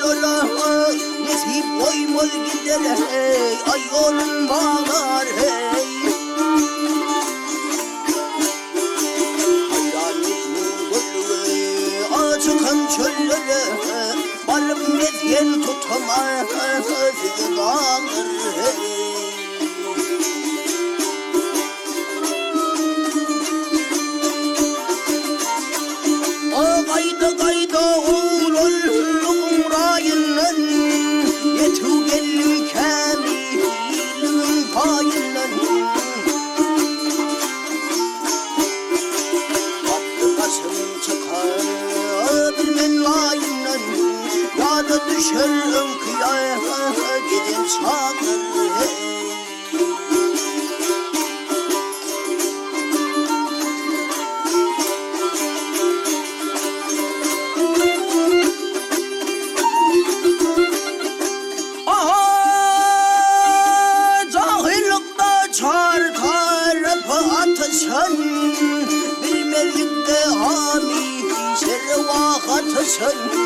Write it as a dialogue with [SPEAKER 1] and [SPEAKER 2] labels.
[SPEAKER 1] lola nesip koymol gider hey ay yolun bağlar hey. Çıkan çöllere varım medyen tutamaz dağılır hey. Kayda kayda oğlum rayından yetu gelin kamilin payından. Battı kasım çıkar bilmen layından ya da düşer önkıya gidin çağır hey. Sen bilmezlikte hami servahat sen